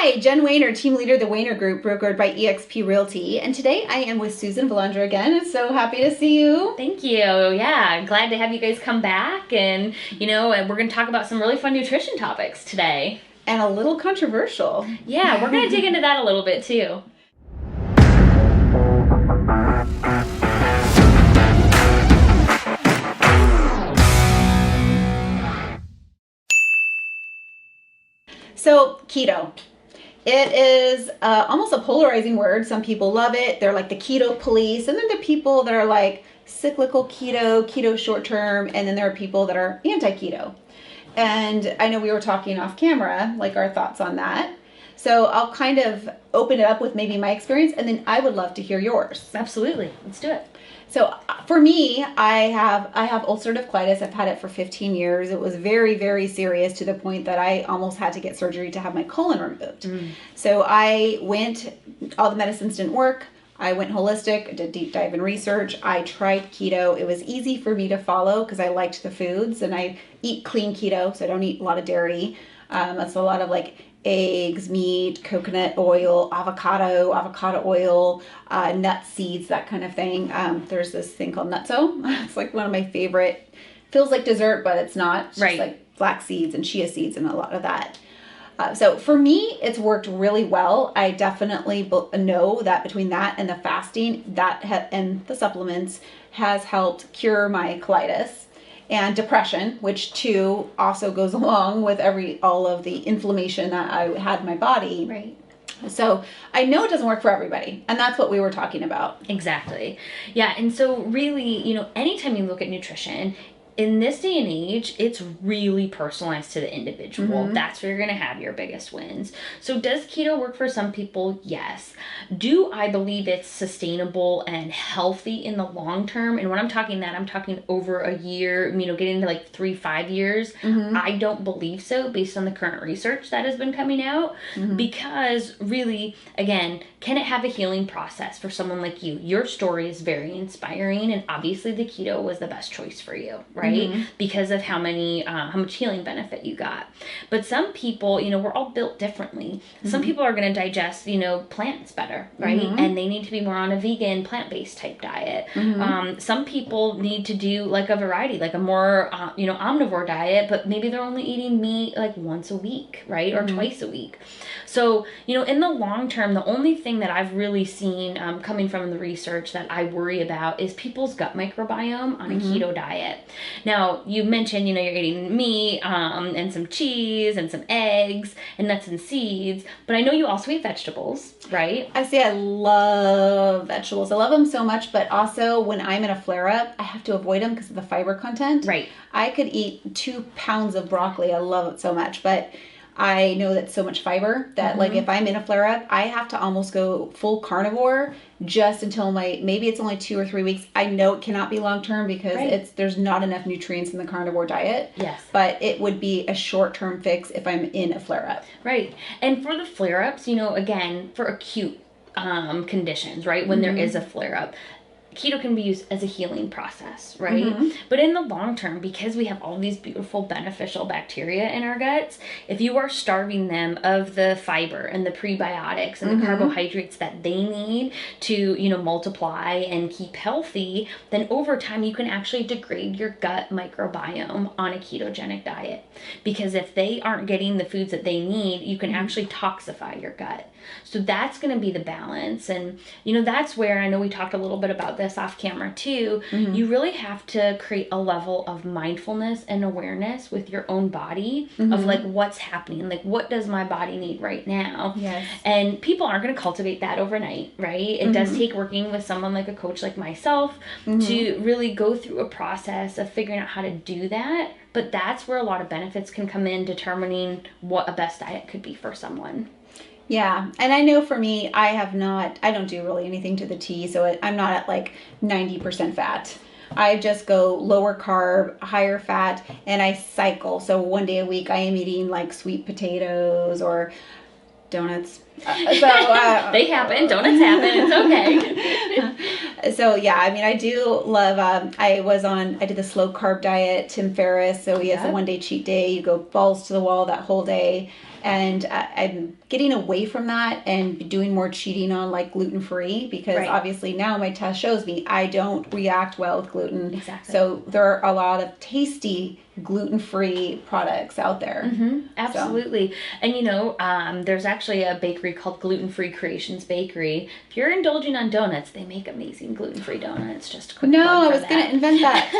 Hi, Jen Wayner, team leader of the Wayner Group, brokered by eXp Realty. And today I am with Susan Valandra again. I'm so happy to see you. Thank you. Yeah, glad to have you guys come back. And, we're going to talk about some really fun nutrition topics today. And a little controversial. Yeah, we're going to dig into that a little bit too. So, keto. It is almost a polarizing word. Some people love it. They're like the keto police. And then there are people that are like cyclical keto, keto short term. And then there are people that are anti-keto. And I know we were talking off camera, like our thoughts on that. So I'll kind of open it up with maybe my experience, and then I would love to hear yours. Absolutely. Let's do it. So for me, I have ulcerative colitis. I've had it for 15 years. It was very, very serious to the point that I almost had to get surgery to have my colon removed. So I went, all the medicines didn't work. I went holistic, did deep dive in research. I tried keto. It was easy for me to follow because I liked the foods, and I eat clean keto, so I don't eat a lot of dairy. That's a lot of like eggs, meat, coconut oil, avocado oil, nut seeds, that kind of thing. There's this thing called nutso. It's like one of my favorite. Feels like dessert, but it's not. It's just like flax seeds and chia seeds and a lot of that. So for me, it's worked really well. I definitely know that between that and the fasting, and the supplements has helped cure my colitis and depression, which too also goes along with all of the inflammation that I had in my body. Right. So I know it doesn't work for everybody, and that's what we were talking about. Exactly. Yeah, and so really, anytime you look at nutrition, in this day and age, it's really personalized to the individual. That's where you're going to have your biggest wins. So does keto work for some people? Yes. Do I believe it's sustainable and healthy in the long term? And when I'm talking over a year, getting into like 3-5 years. I don't believe so based on the current research that has been coming out. Because really, again, can it have a healing process for someone like you? Your story is very inspiring, and obviously the keto was the best choice for you, right? Because of how much healing benefit you got. But some people, we're all built differently. Some people are going to digest, plants better, right? And they need to be more on a vegan, plant-based type diet. Some people need to do like a variety, like a more, omnivore diet, but maybe they're only eating meat like once a week, right? Or twice a week. So, in the long term, the only thing that I've really seen coming from the research that I worry about is people's gut microbiome on a keto diet. Now, you mentioned, you're eating meat and some cheese and some eggs and nuts and seeds, but I know you also eat vegetables, right? I love vegetables. I love them so much, but also when I'm in a flare-up, I have to avoid them because of the fiber content. Right. I could eat 2 pounds of broccoli. I love it so much, but I know that's so much fiber that like if I'm in a flare-up, I have to almost go full carnivore just until maybe it's only 2 or 3 weeks. I know it cannot be long-term because there's not enough nutrients in the carnivore diet. Yes. But it would be a short-term fix if I'm in a flare-up. Right. And for the flare-ups, again, for acute conditions, right? When there is a flare-up, keto can be used as a healing process, right? But in the long term, because we have all these beautiful beneficial bacteria in our guts, if you are starving them of the fiber and the prebiotics and the carbohydrates that they need to, multiply and keep healthy, then over time you can actually degrade your gut microbiome on a ketogenic diet. Because if they aren't getting the foods that they need, you can actually toxify your gut. So that's going to be the balance. And, that's where, I know we talked a little bit about this off camera too, you really have to create a level of mindfulness and awareness with your own body of like what's happening, like what does my body need right now? Yes. And people aren't going to cultivate that overnight, right? It does take working with someone like a coach like myself to really go through a process of figuring out how to do that. But that's where a lot of benefits can come in determining what a best diet could be for someone. Yeah. And I know for me, I don't do really anything to the T, so I'm not at like 90% fat. I just go lower carb, higher fat, and I cycle. So one day a week I am eating like sweet potatoes or donuts. They happen. Donuts happen. It's okay. So yeah, I mean, I do love. I did this low carb diet, Tim Ferriss. So he has a 1 day cheat day. You go balls to the wall that whole day, and I'm getting away from that and doing more cheating on like gluten free because obviously now my test shows me I don't react well with gluten. Exactly. So there are a lot of tasty gluten-free products out there. Absolutely. So. And you know, there's actually a bakery called Gluten Free Creations Bakery. If you're indulging on donuts, they make amazing gluten-free donuts. Just a quick No, I was going to invent that.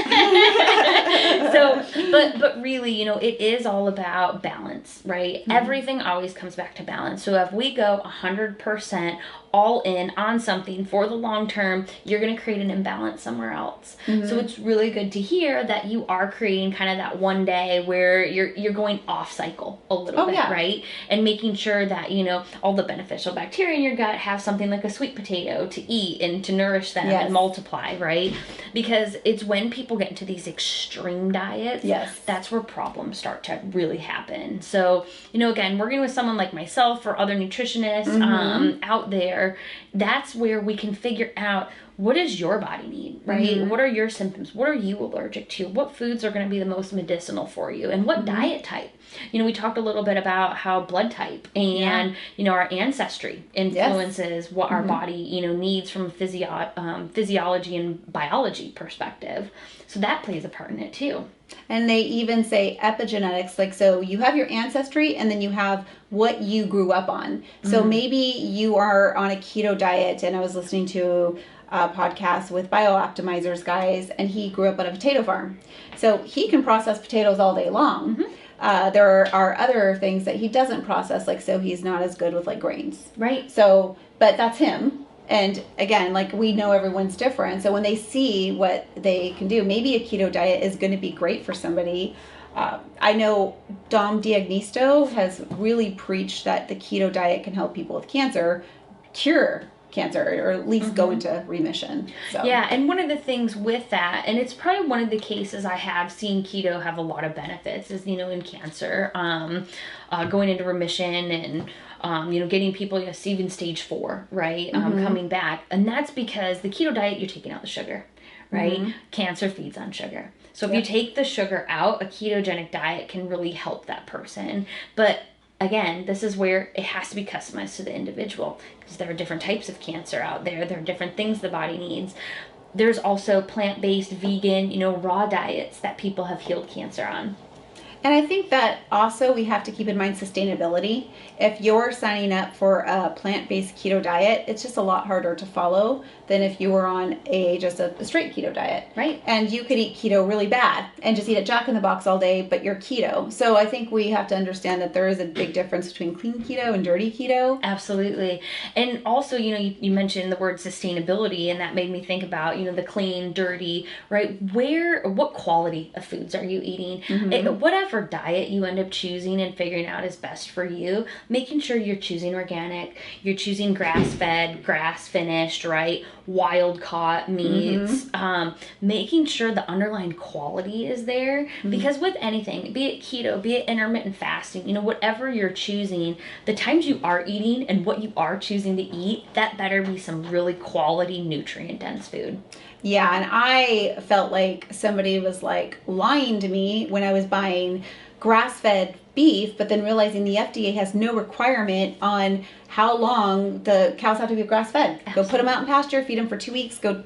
So, but really, you know, it is all about balance, right? Everything always comes back to balance. So if we go 100% all in on something for the long term, you're going to create an imbalance somewhere else. So it's really good to hear that you are creating kind of that one day where you're going off cycle a little bit, right? And making sure that, you know, all the beneficial bacteria in your gut have something like a sweet potato to eat and to nourish them and multiply, right? Because it's when people get into these extreme diets, that's where problems start to really happen. So, you know, again, working with someone like myself or other nutritionists out there, that's where we can figure out what does your body need, right? What are your symptoms? What are you allergic to? What foods are going to be the most medicinal for you? And what diet type? You know, we talked a little bit about how blood type and, you know, our ancestry influences what our body, you know, needs from a physiology and biology perspective. So that plays a part in it too. And they even say epigenetics, like, so you have your ancestry and then you have what you grew up on. So maybe you are on a keto diet, and I was listening to a podcast with BioOptimizers guys, and he grew up on a potato farm. So he can process potatoes all day long. There are other things that he doesn't process, like, so he's not as good with like grains. Right. So, but that's him. And again, like, we know everyone's different. So when they see what they can do, maybe a keto diet is going to be great for somebody. I know Dom D'Agnisto has really preached that the keto diet can help people with cancer cure cancer, or at least go into remission. So. Yeah, and one of the things with that, and it's probably one of the cases I have seen keto have a lot of benefits, is, you know, in cancer, going into remission and, you know, getting people, you know, even stage 4, right, coming back. And that's because the keto diet, you're taking out the sugar, right? Cancer feeds on sugar. So if you take the sugar out, a ketogenic diet can really help that person. But again, this is where it has to be customized to the individual, because there are different types of cancer out there. There are different things the body needs. There's also plant-based, vegan, you know, raw diets that people have healed cancer on. And I think that also we have to keep in mind sustainability. If you're signing up for a plant-based keto diet, it's just a lot harder to follow than if you were on just a straight keto diet. Right. And you could eat keto really bad and just eat a Jack in the Box all day, but you're keto. So I think we have to understand that there is a big difference between clean keto and dirty keto. Absolutely. And also, you know, you mentioned the word sustainability, and that made me think about, you know, the clean, dirty, right? What quality of foods are you eating? Whatever diet you end up choosing and figuring out is best for you, making sure you're choosing organic, you're choosing grass-fed, grass-finished, right, wild-caught meats, making sure the underlying quality is there, because with anything, be it keto, be it intermittent fasting, you know, whatever you're choosing, the times you are eating and what you are choosing to eat, that better be some really quality, nutrient-dense food. Yeah, and I felt like somebody was like lying to me when I was buying grass-fed beef, but then realizing the FDA has no requirement on how long the cows have to be grass-fed. Go put them out in pasture, feed them for 2 weeks, go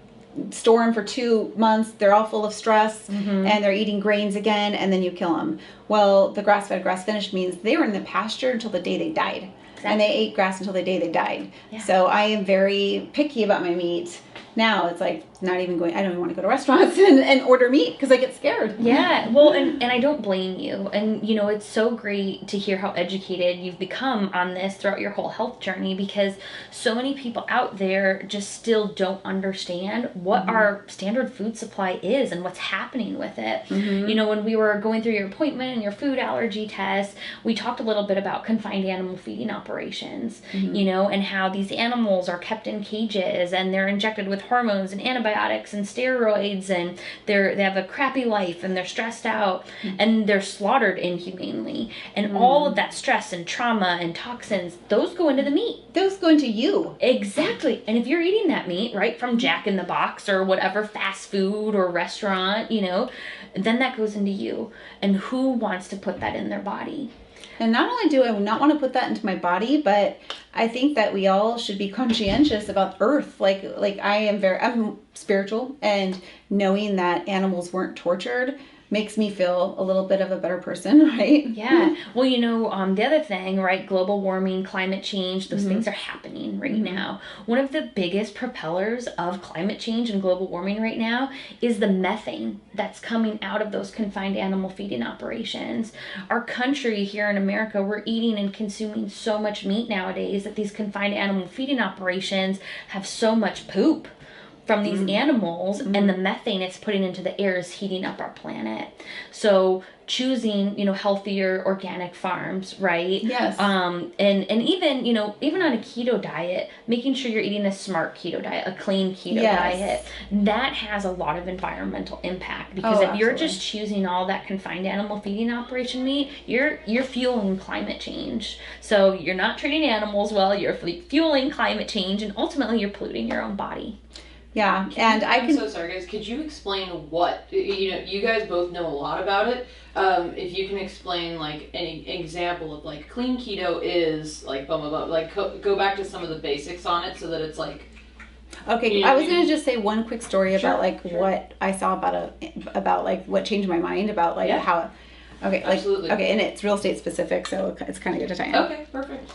store them for 2 months. They're all full of stress, and they're eating grains again, and then you kill them. Well, the grass-fed, grass-finished means they were in the pasture until the day they died. Exactly. And they ate grass until the day they died. Yeah. So I am very picky about my meat. Now it's like not even going, I don't even want to go to restaurants and order meat because I get scared. Yeah, well, and I don't blame you. And, you know, it's so great to hear how educated you've become on this throughout your whole health journey, because so many people out there just still don't understand what our standard food supply is and what's happening with it. You know, when we were going through your appointment and your food allergy test, we talked a little bit about confined animal feeding operations, you know, and how these animals are kept in cages and they're injected with hormones and antibiotics antibiotics and steroids, and they have a crappy life, and they're stressed out, and they're slaughtered inhumanely. And all of that stress and trauma and toxins, those go into the meat. Those go into you. Exactly. And if you're eating that meat, right, from Jack in the Box or whatever fast food or restaurant, then that goes into you. And who wants to put that in their body? And not only do I not want to put that into my body, but I think that we all should be conscientious about earth. Like I'm spiritual, and knowing that animals weren't tortured makes me feel a little bit of a better person, right? Yeah. Well, the other thing, right, global warming, climate change, those things are happening right now. One of the biggest propellers of climate change and global warming right now is the methane that's coming out of those confined animal feeding operations. Our country here in America, we're eating and consuming so much meat nowadays that these confined animal feeding operations have so much poop from these animals, and the methane it's putting into the air is heating up our planet. So choosing, healthier organic farms, right? Yes. And even on a keto diet, making sure you're eating a smart keto diet, a clean keto diet, that has a lot of environmental impact, because if you're just choosing all that confined animal feeding operation meat, you're fueling climate change. So you're not treating animals well, you're fueling climate change, and ultimately you're polluting your own body. Yeah, I'm so sorry, guys. Could you explain what, you guys both know a lot about it. If you can explain, like, any example of, like, clean keto is, like, blah, blah, blah. Like, go back to some of the basics on it so that it's, like... Okay, I was going to just say one quick story about, what I saw about, like, what changed my mind about, like, how... Okay, absolutely. Okay, and it's real estate specific, so it's kind of good to tie in. Okay, perfect.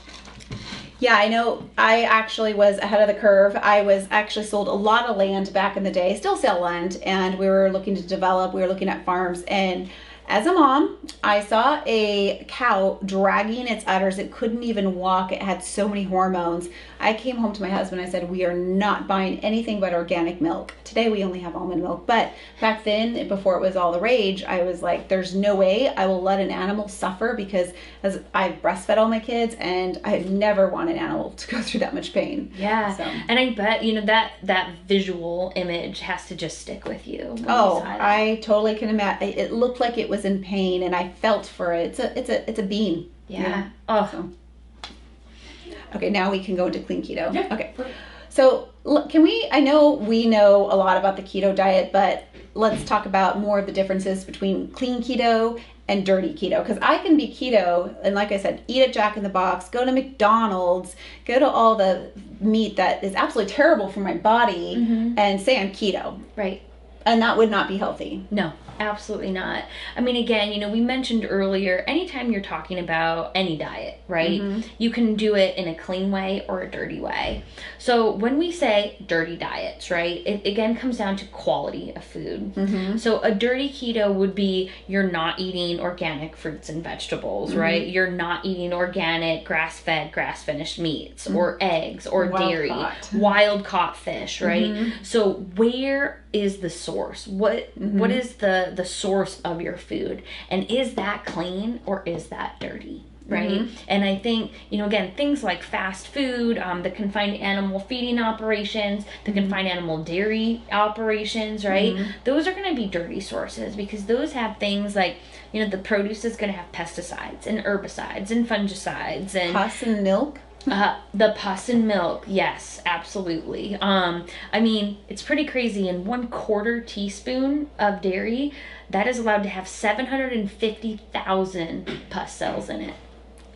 Yeah, I know. I actually was ahead of the curve. I was actually sold a lot of land back in the day, still sell land, and we were looking to develop. We were looking at farms, and as a mom, I saw a cow dragging its udders. It couldn't even walk. It had so many hormones. I came home to my husband. I said, we are not buying anything but organic milk. Today we only have almond milk. But back then, before it was all the rage, I was like, there's no way I will let an animal suffer, because as I breastfed all my kids, and I never want an animal to go through that much pain. Yeah. So. And I bet, that visual image has to just stick with you. Oh, I totally can imagine. It looked like it was in pain, and I felt for it. It's a bean. Yeah. Oh. So. Okay, now we can go into clean keto. Yeah. Okay. So I know we know a lot about the keto diet, but let's talk about more of the differences between clean keto and dirty keto. Because I can be keto, and like I said, eat at Jack in the Box, go to McDonald's, go to all the meat that is absolutely terrible for my body, and say I'm keto. Right. And that would not be healthy. No, absolutely not. I mean, again, we mentioned earlier, anytime you're talking about any diet, right, you can do it in a clean way or a dirty way. So when we say dirty diets, right, it again comes down to quality of food. So a dirty keto would be you're not eating organic fruits and vegetables, right? You're not eating organic grass-fed, grass-finished meats or eggs or dairy, wild-caught fish, right? So where is the source? What is the source of your food, and is that clean or is that dirty, right? And I think, again, things like fast food, the confined animal feeding operations, the confined animal dairy operations, right, those are going to be dirty sources, because those have things like, the produce is going to have pesticides and herbicides and fungicides and pus and milk. The pus in milk, yes, absolutely. I mean, it's pretty crazy. In 1/4 teaspoon of dairy, that is allowed to have 750,000 pus cells in it.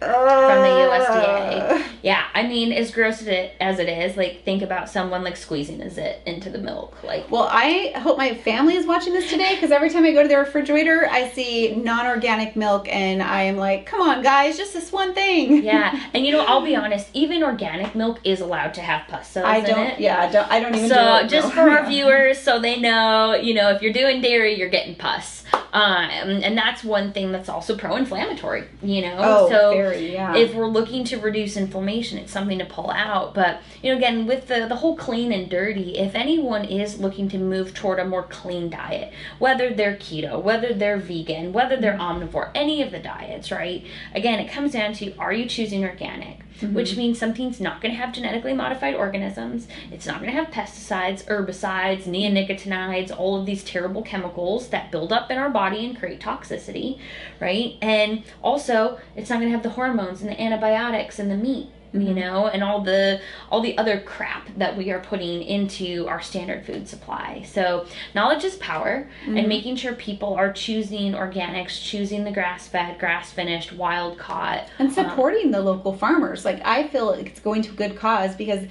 From the USDA. Yeah, I mean, as gross as it is, like, think about someone, like, squeezing a zit into the milk. Like, well, I hope my family is watching this today, because every time I go to the refrigerator, I see non-organic milk, and I am like, come on, guys, just this one thing. Yeah, and I'll be honest, even organic milk is allowed to have pus cells in it. Yeah, I don't even. So just for our viewers, so they know, if you're doing dairy, you're getting pus. And that's one thing that's also pro-inflammatory, Oh, so very, yeah. If we're looking to reduce inflammation, it's something to pull out. But, again, with the whole clean and dirty, if anyone is looking to move toward a more clean diet, whether they're keto, whether they're vegan, whether they're omnivore, any of the diets, right? Again, it comes down to, are you choosing organic? which means something's not going to have genetically modified organisms. It's not going to have pesticides, herbicides, neonicotinoids, all of these terrible chemicals that build up in our body and create toxicity, right? And also, it's not going to have the hormones and the antibiotics and the meat, you know, and all the other crap that we are putting into our standard food supply. So knowledge is power, and making sure people are choosing organics, choosing the grass-fed, grass-finished, wild-caught. And supporting the local farmers. Like, I feel like it's going to a good cause, because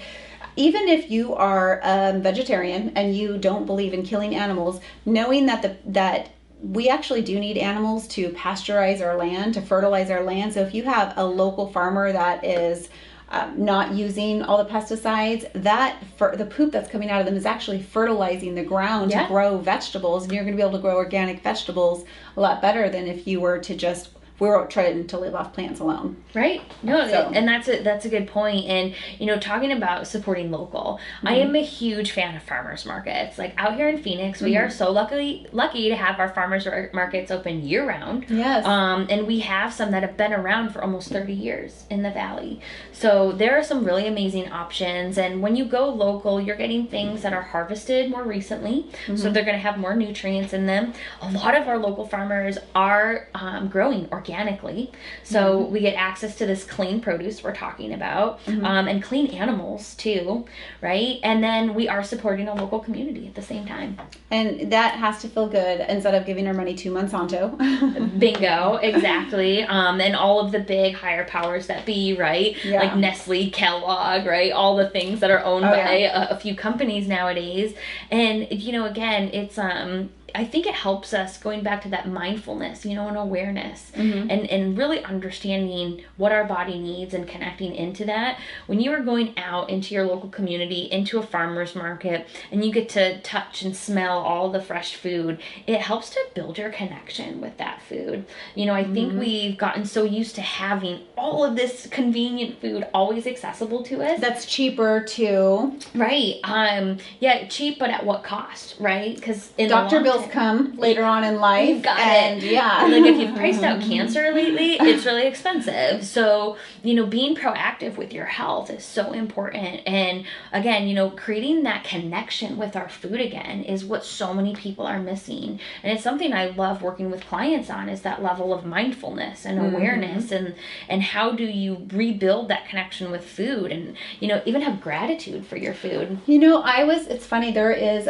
even if you are vegetarian and you don't believe in killing animals, knowing that we actually do need animals to pasteurize our land, to fertilize our land. So if you have a local farmer that is not using all the pesticides, the poop that's coming out of them is actually fertilizing the ground to grow vegetables, and you're going to be able to grow organic vegetables a lot better than if you were to just we're trying to live off plants alone. Right. No, and that's a good point. And, you know, talking about supporting local, I am a huge fan of farmers markets. Like, out here in Phoenix, we are so lucky to have our farmers markets open year round. Yes. And we have some that have been around for almost 30 years in the Valley. So there are some really amazing options. And when you go local, you're getting things that are harvested more recently. So they're going to have more nutrients in them. A lot of our local farmers are growing organically, so we get access to this clean produce we're talking about, and clean animals too, right? And then we are supporting a local community at the same time. And that has to feel good, instead of giving our money to Monsanto. Bingo, exactly. And all of the big higher powers that be, right? Like Nestle, Kellogg, right? All the things that are owned by a few companies nowadays. And, you know, again, it's I think it helps us, going back to that mindfulness, you know, and awareness, and really understanding what our body needs and connecting into that. When you are going out into your local community, into a farmer's market, and you get to touch and smell all the fresh food, it helps to build your connection with that food. You know, I think we've gotten so used to having all of this convenient food always accessible to us. That's cheaper too. Right. Yeah, cheap, but at what cost, right? Because in Dr. Bill's come later on in life. You've got it. Yeah. Like, if you've priced out cancer lately, it's really expensive. So, you know, being proactive with your health is so important. And again, you know, creating that connection with our food again is what so many people are missing. And it's something I love working with clients on, is that level of mindfulness and awareness, and how do you rebuild that connection with food, and, you know, even have gratitude for your food. You know, it's funny, there is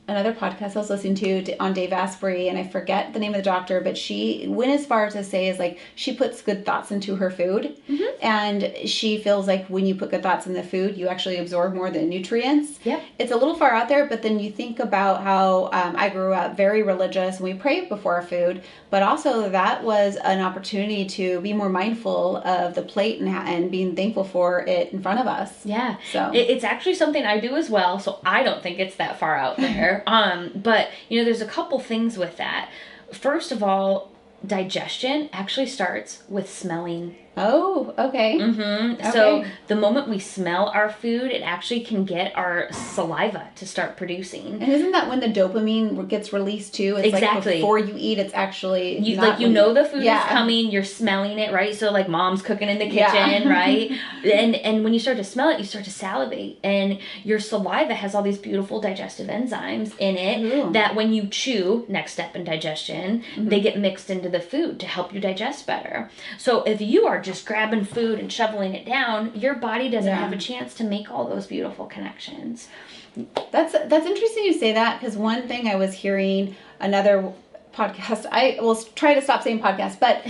another podcast I was listening to on Dave Asprey, and I forget the name of the doctor, but she went as far as to say is like, she puts good thoughts into her food, and she feels like when you put good thoughts in the food, you actually absorb more of the nutrients. Yep. It's a little far out there, but then you think about how I grew up very religious, and we prayed before our food, but also that was an opportunity to be more mindful of the plate and being thankful for it in front of us. Yeah. So it's actually something I do as well, so I don't think it's that far out there. But, you know, there's a couple things with that. First of all, digestion actually starts with smelling. Oh, okay. Okay. So the moment we smell our food, it actually can get our saliva to start producing. And isn't that when the dopamine gets released too? It's exactly. Like before you eat, it's actually you know the food is coming. You're smelling it, right? So like mom's cooking in the kitchen, right? And when you start to smell it, you start to salivate, and your saliva has all these beautiful digestive enzymes in it that when you chew, next step in digestion, they get mixed into the food to help you digest better. So if you are just grabbing food and shoveling it down, your body doesn't have a chance to make all those beautiful connections. That's interesting you say that, because one thing I was hearing, another podcast, I will try to stop saying podcast, but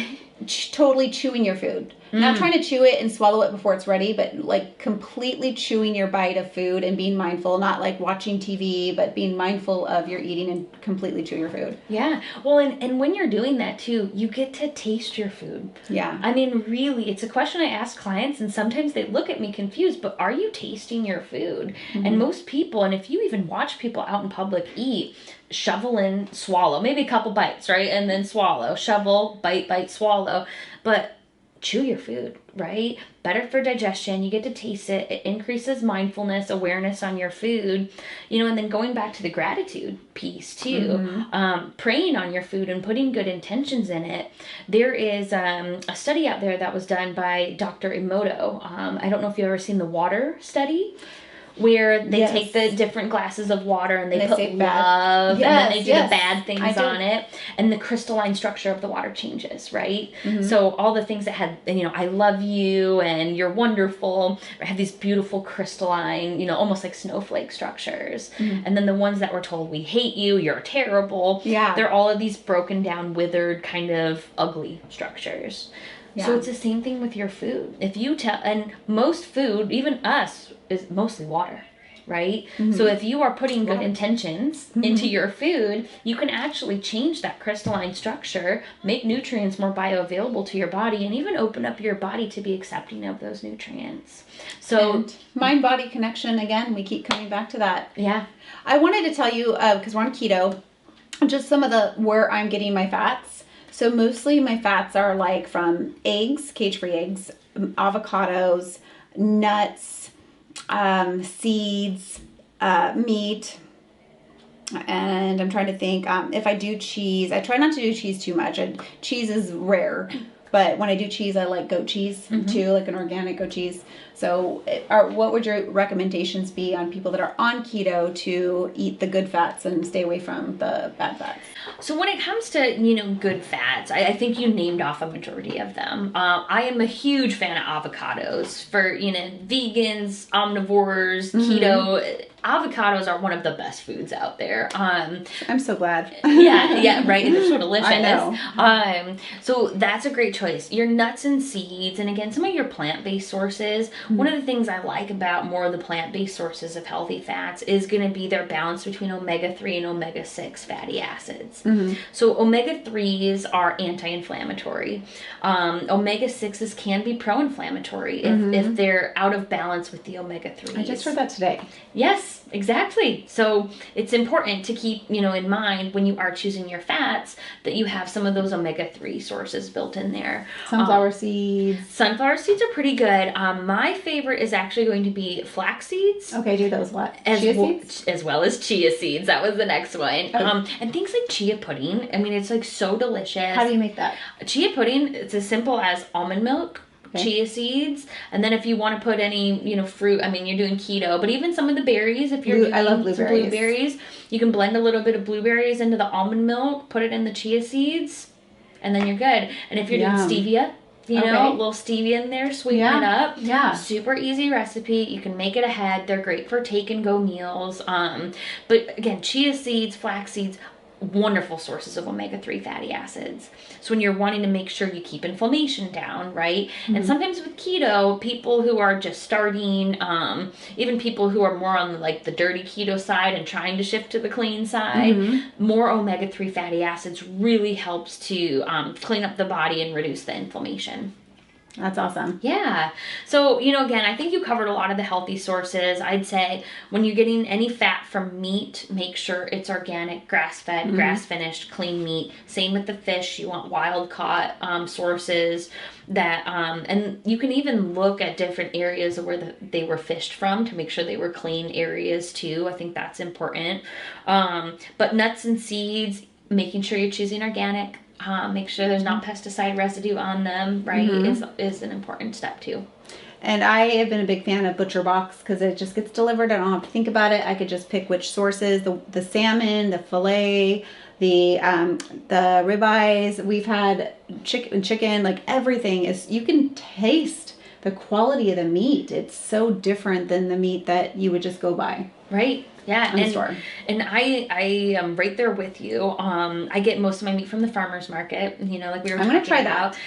totally chewing your food. Not trying to chew it and swallow it before it's ready, but like completely chewing your bite of food and being mindful, not like watching TV, but being mindful of your eating and completely chew your food. Yeah. Well, and when you're doing that too, you get to taste your food. Yeah. I mean, really, it's a question I ask clients, and sometimes they look at me confused, but are you tasting your food? And most people, and if you even watch people out in public eat, shovel and swallow, maybe a couple bites, right? And then swallow, shovel, bite, swallow. But chew your food, right? Better for digestion. You get to taste it. It increases mindfulness, awareness on your food, and then going back to the gratitude piece too, praying on your food and putting good intentions in it. There is a study out there that was done by Dr. Emoto. I don't know if you've ever seen the water study, where they take the different glasses of water and they put love, and then they do the bad things on it, and the crystalline structure of the water changes, right? So all the things that had, I love you and you're wonderful, have these beautiful crystalline, almost like snowflake structures. And then the ones that were told, we hate you, you're terrible, they're all of these broken down, withered, kind of ugly structures. So it's the same thing with your food. If you and most food, even us, is mostly water, right? So if you are putting good intentions into your food, you can actually change that crystalline structure, make nutrients more bioavailable to your body, and even open up your body to be accepting of those nutrients. So mind-body connection, again, we keep coming back to that. Yeah. I wanted to tell you, because we're on keto, just some of where I'm getting my fats. So mostly my fats are like from eggs, cage-free eggs, avocados, nuts, seeds, meat, and I'm trying to think, if I do cheese, I try not to do cheese too much. Cheese is rare, but when I do cheese, I like goat cheese too, like an organic goat cheese. So what would your recommendations be on people that are on keto to eat the good fats and stay away from the bad fats? So when it comes to, good fats, I think you named off a majority of them. I am a huge fan of avocados for, vegans, omnivores, keto. Avocados are one of the best foods out there. I'm so glad. yeah, right. They're so delicious. I know. So that's a great choice. Your nuts and seeds, and again, some of your plant-based sources. One of the things I like about more of the plant-based sources of healthy fats is going to be their balance between omega-3 and omega-6 fatty acids. So omega-3s are anti-inflammatory. Omega-6s can be pro-inflammatory if they're out of balance with the omega-3s. I just heard that today. Yes, exactly. So it's important to keep, in mind when you are choosing your fats that you have some of those omega-3 sources built in there. Sunflower seeds. Sunflower seeds are pretty good. My favorite is actually going to be flax seeds. Okay, do those what? Chia seeds? As well as chia seeds. That was the next one. And things like chia pudding. I mean, it's like so delicious. How do you make that? Chia pudding, it's as simple as almond milk, chia seeds, and then if you want to put any, fruit, I mean, you're doing keto, but even some of the berries, if you're I love blueberries. You can blend a little bit of blueberries into the almond milk, put it in the chia seeds, and then you're good. And if you're doing stevia, a little stevia in there, sweeten it up. Yeah. Super easy recipe. You can make it ahead. They're great for take and go meals. But again, chia seeds, flax seeds, wonderful sources of omega-3 fatty acids. So when you're wanting to make sure you keep inflammation down, right? And sometimes with keto, people who are just starting, even people who are more on the dirty keto side and trying to shift to the clean side, more omega-3 fatty acids really helps to clean up the body and reduce the inflammation. That's awesome. Yeah. So, again, I think you covered a lot of the healthy sources. I'd say when you're getting any fat from meat, make sure it's organic, grass-fed, grass-finished, clean meat. Same with the fish. You want wild-caught sources that, and you can even look at different areas of where they were fished from to make sure they were clean areas too. I think that's important. But nuts and seeds, making sure you're choosing organic. Make sure there's not pesticide residue on them, right, is an important step too. And I have been a big fan of Butcher Box because it just gets delivered. I don't have to think about it. I could just pick which sources, the salmon, the filet, the ribeyes. We've had chicken, like everything is, you can taste the quality of the meat. It's so different than the meat that you would just go buy. Right. Yeah, in the store. And I am right there with you. I get most of my meat from the farmer's market, like we were talking about. I'm going to try that.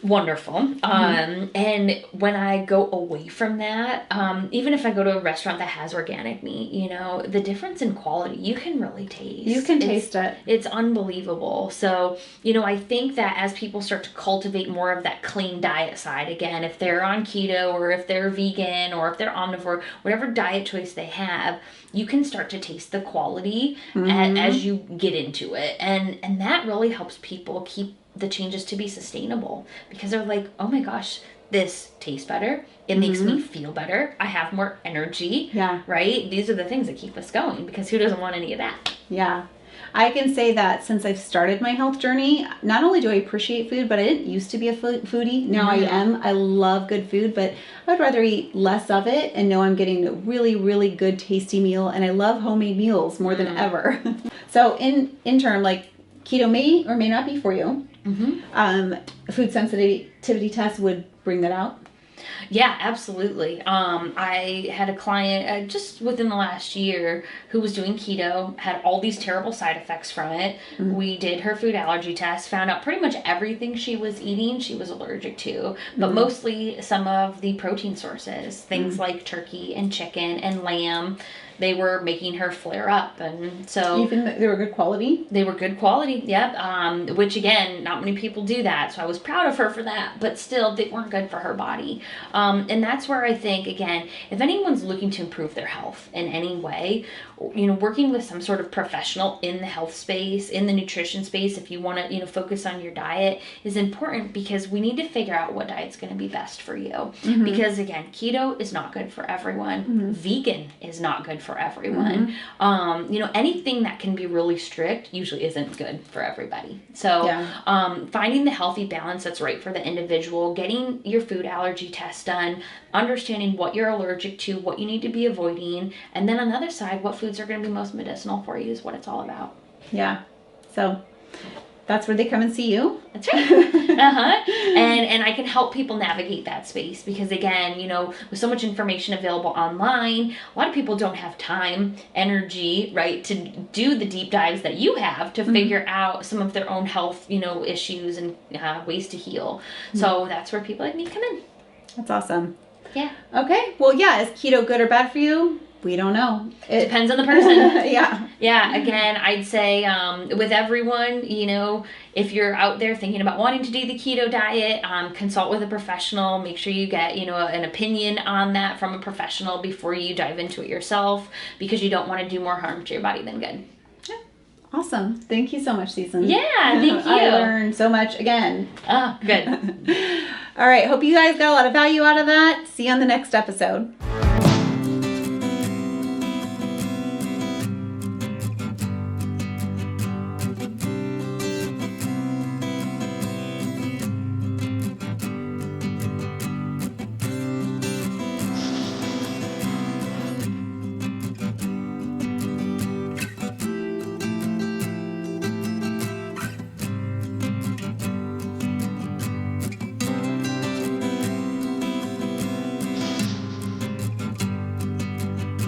Wonderful. And when I go away from that, even if I go to a restaurant that has organic meat, the difference in quality, you can really taste. You can taste it. It's unbelievable. So, I think that as people start to cultivate more of that clean diet side, again, if they're on keto or if they're vegan or if they're omnivore, whatever diet choice they have, you can start to taste the quality as you get into it. And that really helps people keep the changes to be sustainable, because they're like, oh my gosh, this tastes better. It makes me feel better. I have more energy. Yeah. Right? These are the things that keep us going, because who doesn't want any of that? Yeah. I can say that since I've started my health journey, not only do I appreciate food, but I didn't used to be a foodie. Now I am. I love good food, but I'd rather eat less of it and know I'm getting a really, really good, tasty meal. And I love homemade meals more than ever. So in term, like, keto may or may not be for you. Food sensitivity test would bring that out. Yeah, absolutely. I had a client just within the last year who was doing keto, had all these terrible side effects from it. We did her food allergy test, found out pretty much everything she was eating she was allergic to, but mostly some of the protein sources, things like turkey and chicken and lamb. They were making her flare up, and so Even they were good quality. they were good quality, yep. Which again, not many people do that, so I was proud of her for that. But still, they weren't good for her body, and that's where I think, again, if anyone's looking to improve their health in any way, working with some sort of professional in the health space, in the nutrition space, if you want to, focus on your diet, is important, because we need to figure out what diet's going to be best for you. Because again, keto is not good for everyone. Vegan is not good for everyone. Anything that can be really strict usually isn't good for everybody. So finding the healthy balance that's right for the individual, getting your food allergy test done, understanding what you're allergic to, what you need to be avoiding, and then on the other side, what foods are going to be most medicinal for you is what it's all about. Yeah. So that's where they come and see you. That's right. And I can help people navigate that space, because again, with so much information available online, a lot of people don't have time, energy, right, to do the deep dives that you have to figure out some of their own health, issues and ways to heal. So that's where people like me come in. That's awesome. Yeah. Okay. Well, yeah. Is keto good or bad for you? We don't know. It depends on the person. Yeah. Yeah. Again, I'd say with everyone, if you're out there thinking about wanting to do the keto diet, consult with a professional. Make sure you get, an opinion on that from a professional before you dive into it yourself, because you don't want to do more harm to your body than good. Awesome. Thank you so much, Season. Yeah, thank you. I learned so much again. Oh, good. All right. Hope you guys got a lot of value out of that. See you on the next episode.